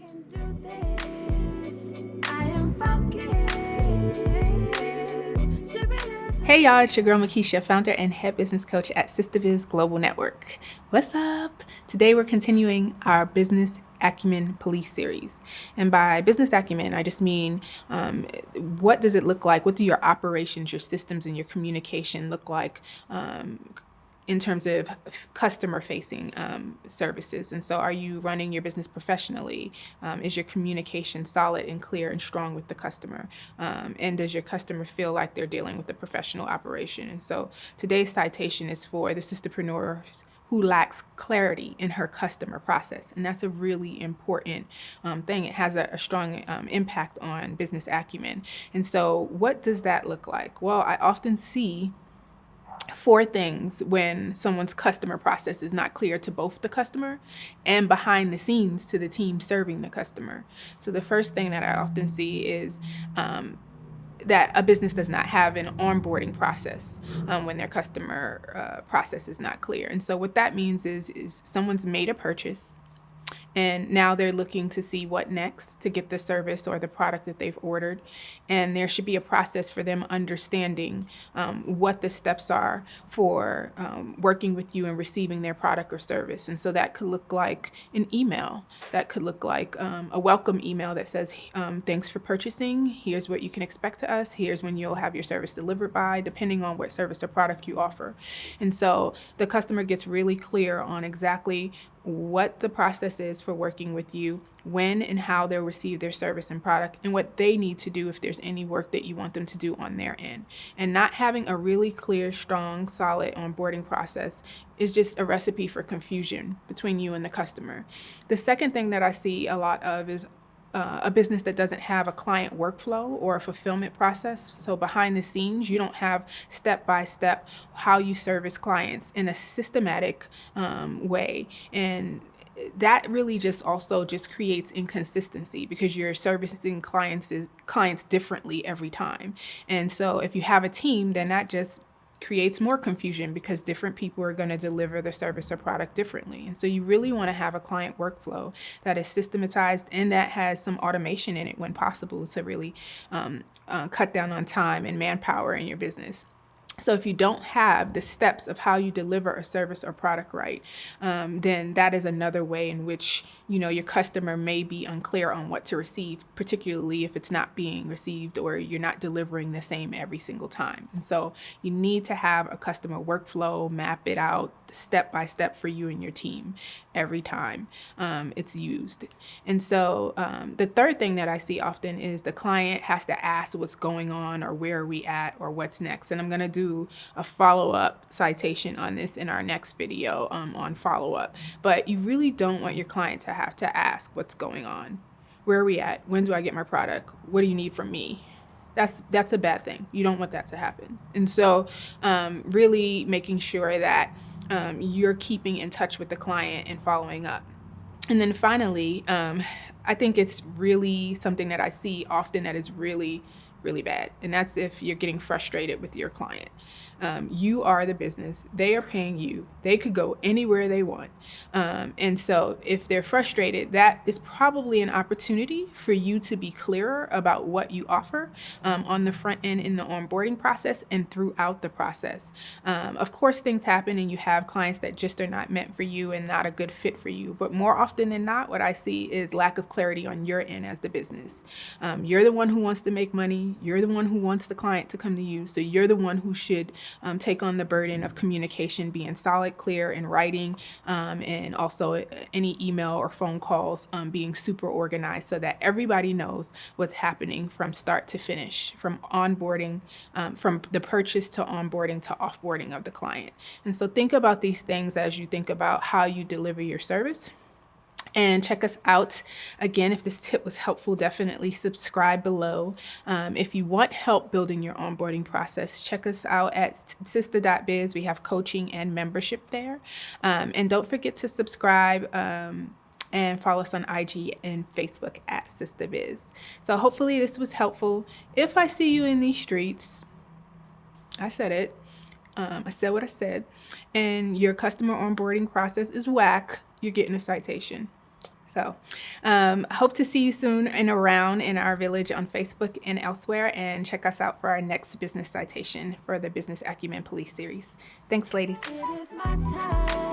can do this. I am focused. Hey y'all, it's your girl Makisha, founder and head business coach at Sistahbiz Global Network. What's up? Today we're continuing our Business Acumen Police series. And by business acumen, I just mean what does it look like? What do your operations, your systems, and your communication look like in terms of customer-facing services? And so are you running your business professionally? Is your communication solid and clear and strong with the customer? And does your customer feel like they're dealing with a professional operation? And so today's citation is for the sisterpreneur who lacks clarity in her customer process. And that's a really important thing. It has a strong impact on business acumen. And so what does that look like? Well, I often see four things when someone's customer process is not clear to both the customer and behind the scenes to the team serving the customer. So the first thing that I often see is that a business does not have an onboarding process when their customer process is not clear. And so what that means is someone's made a purchase, and now they're looking to see what next to get the service or the product that they've ordered. And there should be a process for them understanding what the steps are for working with you and receiving their product or service. And so that could look like an email. That could look like a welcome email that says, thanks for purchasing. Here's what you can expect to us. Here's when you'll have your service delivered by, depending on what service or product you offer. And so the customer gets really clear on exactly what the process is for working with you, when and how they'll receive their service and product, and what they need to do if there's any work that you want them to do on their end. And not having a really clear, strong, solid onboarding process is just a recipe for confusion between you and the customer. The second thing that I see a lot of is a business that doesn't have a client workflow or a fulfillment process. So behind the scenes, you don't have step-by-step how you service clients in a systematic way. And that really just creates inconsistency because you're servicing clients differently every time. And so if you have a team, then that just creates more confusion because different people are going to deliver the service or product differently. And so you really want to have a client workflow that is systematized and that has some automation in it when possible to really cut down on time and manpower in your business. So if you don't have the steps of how you deliver a service or product right, then that is another way in which, your customer may be unclear on what to receive, particularly if it's not being received or you're not delivering the same every single time. And so you need to have a customer workflow, map it out step by step for you and your team every time it's used. And so the third thing that I see often is the client has to ask what's going on or where are we at or what's next. And I'm going to do a follow-up citation on this in our next video on follow-up. But you really don't want your client to have to ask what's going on. Where are we at? When do I get my product? What do you need from me? That's a bad thing. You don't want that to happen. And so really making sure that you're keeping in touch with the client and following up. And then finally, I think it's really something that I see often that is really, really bad. And that's if you're getting frustrated with your client. You are the business. They are paying you. They could go anywhere they want. And so if they're frustrated, that is probably an opportunity for you to be clearer about what you offer on the front end in the onboarding process and throughout the process. Of course, things happen and you have clients that just are not meant for you and not a good fit for you. But more often than not, what I see is lack of clarity on your end as the business. You're the one who wants to make money. You're the one who wants the client to come to you. So you're the one who should take on the burden of communication, being solid, clear in writing, and also any email or phone calls being super organized so that everybody knows what's happening from start to finish, from onboarding, from the purchase to onboarding to offboarding of the client. And so think about these things as you think about how you deliver your service. And check us out. Again, if this tip was helpful, definitely subscribe below. If you want help building your onboarding process, check us out at Sistahbiz. We have coaching and membership there. And don't forget to subscribe and follow us on IG and Facebook at Sistahbiz. So hopefully this was helpful. If I see you in these streets, I said it. I said what I said. And your customer onboarding process is whack, you're getting a citation. So hope to see you soon and around in our village on Facebook and elsewhere, and check us out for our next business citation for the Business Acumen Police series. Thanks, ladies. It is my time.